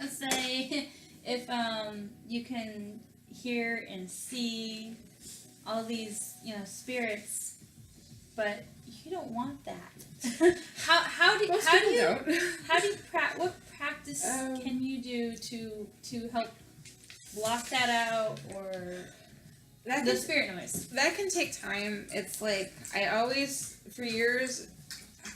let's say if you can hear and see all these, spirits, but you don't want that. how do Most how people do you don't. how do you what practice can you do to help block that out, or the spirit noise? That can take time. It's like for years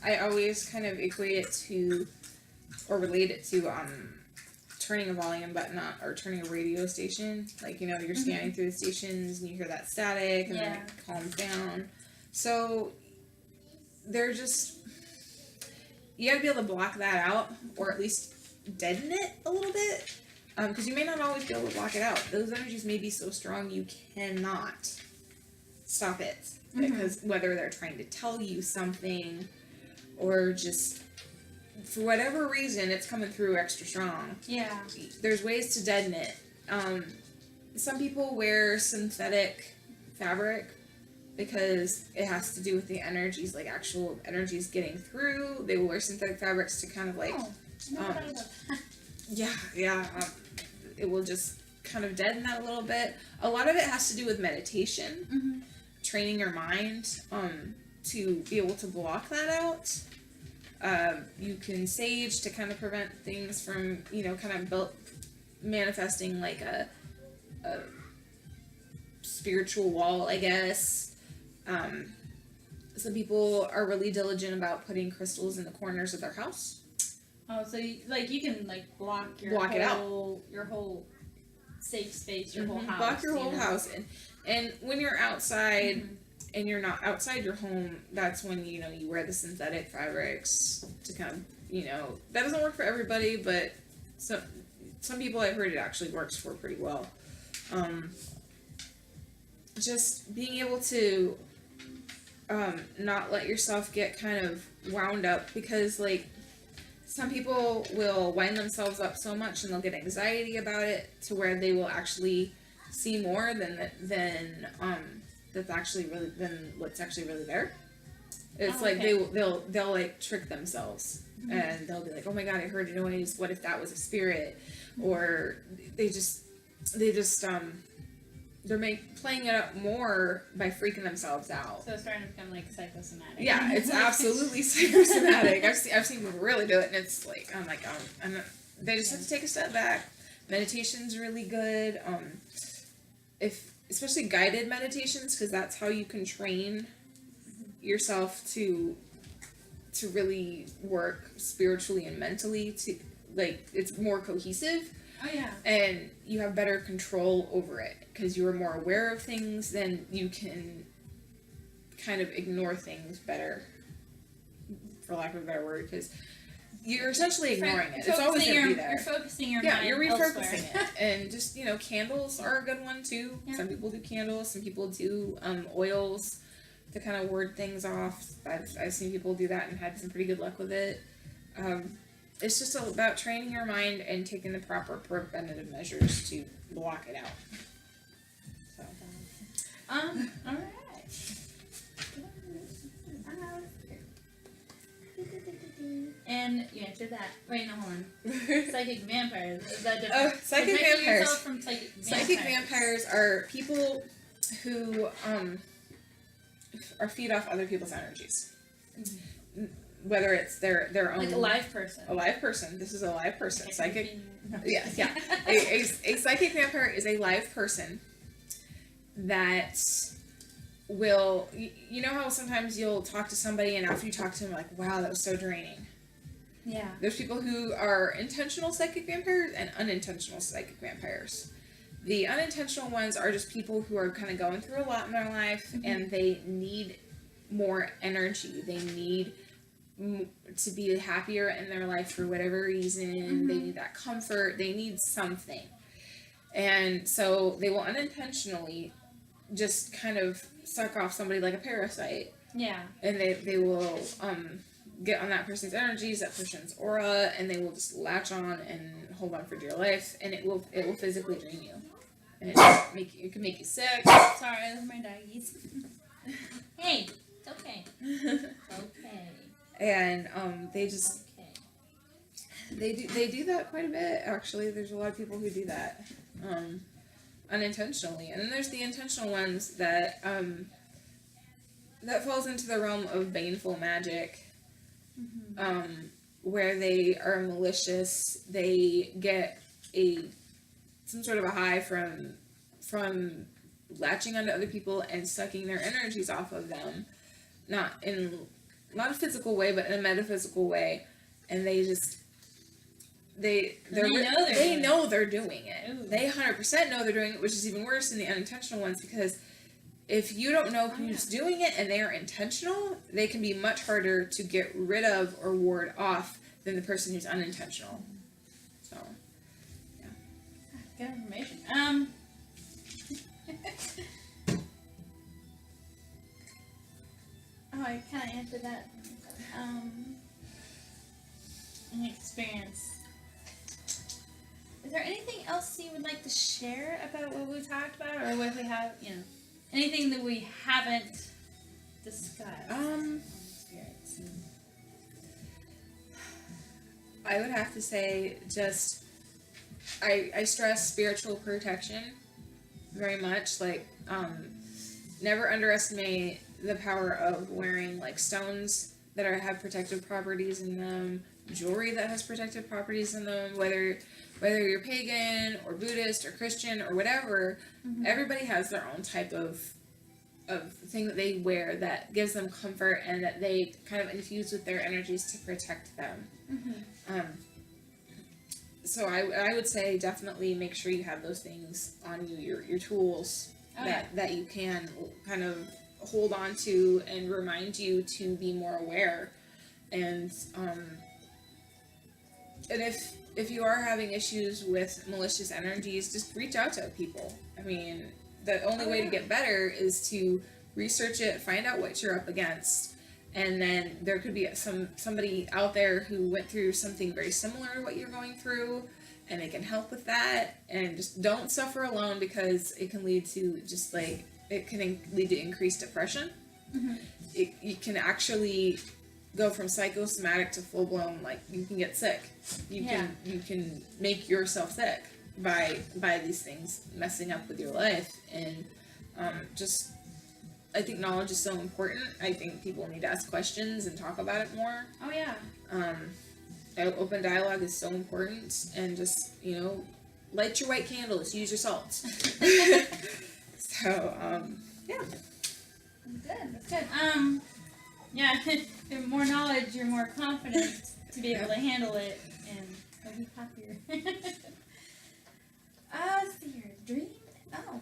I always kind of equate it to or relate it to turning a volume button on or turning a radio station. Like, you're scanning through the stations and you hear that static and then it calms down. So they're just, you gotta be able to block that out or at least deaden it a little bit. Because you may not always be able to block it out. Those energies may be so strong you cannot stop it. Because whether they're trying to tell you something or just for whatever reason it's coming through extra strong. Yeah. There's ways to deaden it. Some people wear synthetic fabric because it has to do with the energies, like actual energies getting through. They will wear synthetic fabrics to kind of like... it will just kind of deaden that a little bit. A lot of it has to do with meditation, training your mind to be able to block that out. You can sage to kind of prevent things from, kind of manifesting like a spiritual wall, I guess. Some people are really diligent about putting crystals in the corners of their house. Oh, so you can block it out. Your whole safe space, your whole house. Block your whole house, and when you're outside and you're not outside your home, that's when you wear the synthetic fabrics to kind of that doesn't work for everybody, but some people I've heard it actually works for pretty well. Just being able to not let yourself get kind of wound up, because some people will wind themselves up so much and they'll get anxiety about it to where they will actually see more than that's actually really than what's actually really there. It's they'll like trick themselves and they'll be like, oh my god, I heard a noise. What if that was a spirit? Or they're playing it up more by freaking themselves out. So it's starting to become like psychosomatic. Yeah, it's absolutely psychosomatic. I've seen people really do it, and it's like, oh my god, they just have to take a step back. Meditation's really good. Especially guided meditations, because that's how you can train yourself to really work spiritually and mentally. To it's more cohesive. Oh yeah. And you have better control over it because you are more aware of things. Then you can kind of ignore things better, for lack of a better word, because you're essentially ignoring it. It's always going to be there. You're focusing your mind. Yeah, you're refocusing it. And just, candles are a good one too. Yeah. Some people do candles. Some people do oils to kind of ward things off. I've seen people do that and had some pretty good luck with it. It's just about training your mind and taking the proper preventative measures to block it out. So, all right. And you answered that. Wait, no, hold on. Psychic vampires. Is that different? Psychic vampires. From Psychic vampires are people who are feed off other people's energies. Mm-hmm. Whether it's their own, like a live person. A live person. This is a live person. Psychic. Yeah. A psychic vampire is a live person that will. You know how sometimes you'll talk to somebody and after you talk to them, like, wow, that was so draining. Yeah. There's people who are intentional psychic vampires and unintentional psychic vampires. The unintentional ones are just people who are kind of going through a lot in their life and they need more energy. They need to be happier in their life for whatever reason. They need that comfort. They need something. And so they will unintentionally just kind of suck off somebody like a parasite. Yeah. And they will get on that person's energies, that person's aura, and they will just latch on and hold on for dear life, and it will physically drain you. And it can make you sick. Sorry, those are my doggies. Hey, it's okay. Okay. And they just They do that quite a bit, actually. There's a lot of people who do that unintentionally, and then there's the intentional ones that that falls into the realm of baneful magic, where they are malicious. They get some sort of a high from latching onto other people and sucking their energies off of them, not in a physical way, but in a metaphysical way, and they know they're doing it. Ooh. They 100% know they're doing it, which is even worse than the unintentional ones, because if you don't know who's doing it and they are intentional, they can be much harder to get rid of or ward off than the person who's unintentional. So, yeah. Good information. I kind of answered that. An experience. Is there anything else you would like to share about what we talked about, or what we have, anything that we haven't discussed? Spirits. I would have to say just I stress spiritual protection very much. Like, never underestimate the power of wearing like stones that have protective properties in them, jewelry that has protective properties in them, whether you're pagan or Buddhist or Christian or whatever. Everybody has their own type of thing that they wear that gives them comfort and that they kind of infuse with their energies to protect them. So I would say definitely make sure you have those things on you, your tools that you can kind of hold on to and remind you to be more aware. And if you are having issues with malicious energies, just reach out to people. I mean, the only way to get better is to research it, find out what you're up against, and then there could be somebody out there who went through something very similar to what you're going through, and they can help with that. And just don't suffer alone, because it can lead to lead to increased depression. You can actually go from psychosomatic to full blown, like you can get sick. You can make yourself sick by these things messing up with your life. And I think knowledge is so important. I think people need to ask questions and talk about it more. Oh yeah. Open dialogue is so important, and just light your white candles, use your salt. So yeah. That's good. Yeah, the more knowledge, you're more confident to be able to handle it, and you'll be happier. Let's see here. Dream? Oh.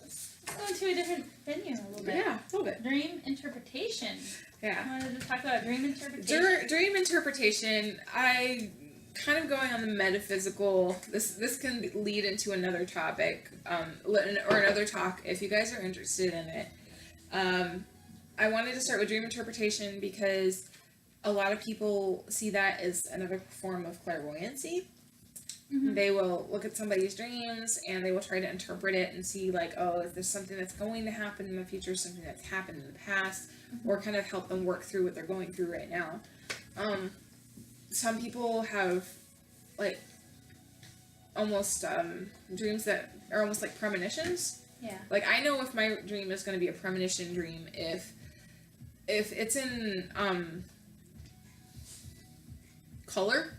Let's go into a different venue a little bit. Yeah, a little bit. Dream interpretation. Yeah. You wanted to talk about dream interpretation? Dream interpretation, I kind of going on the metaphysical. This can lead into another topic, or another talk if you guys are interested in it. I wanted to start with dream interpretation because a lot of people see that as another form of clairvoyancy. They will look at somebody's dreams and they will try to interpret it and see is there something that's going to happen in the future, something that's happened in the past, or kind of help them work through what they're going through right now. Some people have almost dreams that are almost like premonitions. Yeah. Like, I know if my dream is going to be a premonition dream if it's in color.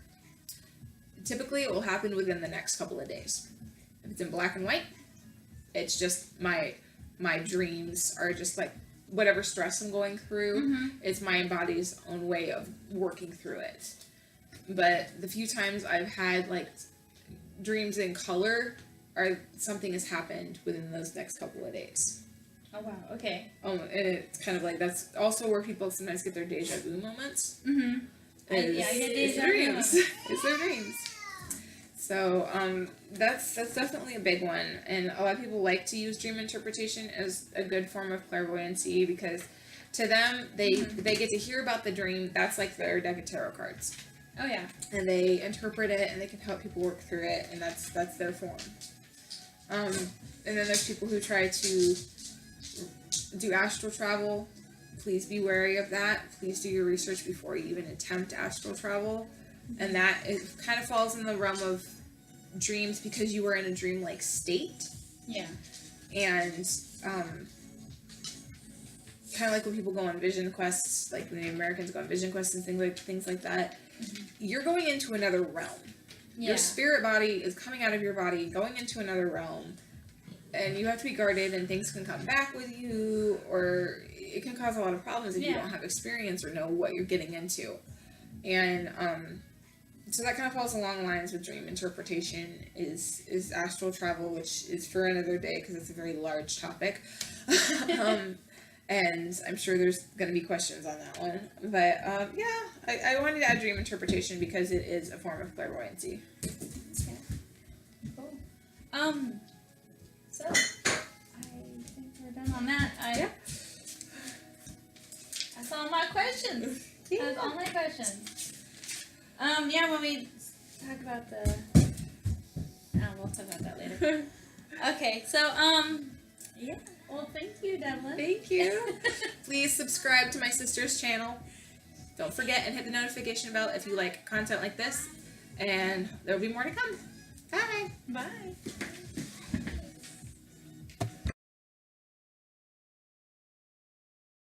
Typically it will happen within the next couple of days. If it's in black and white, it's just my dreams are just like whatever stress I'm going through. It's my body's own way of working through it. But the few times I've had dreams in color, or something has happened within those next couple of days. Oh wow, okay. And it's kind of that's also where people sometimes get their deja vu moments. I get deja vu dreams. moments. It's their dreams. So that's definitely a big one, and a lot of people like to use dream interpretation as a good form of clairvoyancy, because to them they get to hear about the dream. That's like their deck of tarot cards. Oh yeah. And they interpret it, and they can help people work through it, and that's their form. And then there's people who try to do astral travel. Please be wary of that. Please do your research before you even attempt astral travel. and that it kind of falls in the realm of dreams because you were in a dream-like state. Yeah. And kind of like when people go on vision quests, like when the Americans go on vision quests and things like that, you're going into another realm. Yeah. Your spirit body is coming out of your body, going into another realm, and you have to be guarded, and things can come back with you, or it can cause a lot of problems if you don't have experience or know what you're getting into. And so that kind of falls along the lines with dream interpretation is astral travel, which is for another day because it's a very large topic. And I'm sure there's going to be questions on that one. But I wanted to add dream interpretation because it is a form of clairvoyancy. Okay. Cool. So I think we're done on that. That's all my questions. That's all my questions. When we talk about we'll talk about that later. Okay, so well, thank you, Dublynne. Thank you. Please subscribe to my sister's channel. Don't forget and hit the notification bell if you like content like this. And there'll be more to come. Bye. Bye.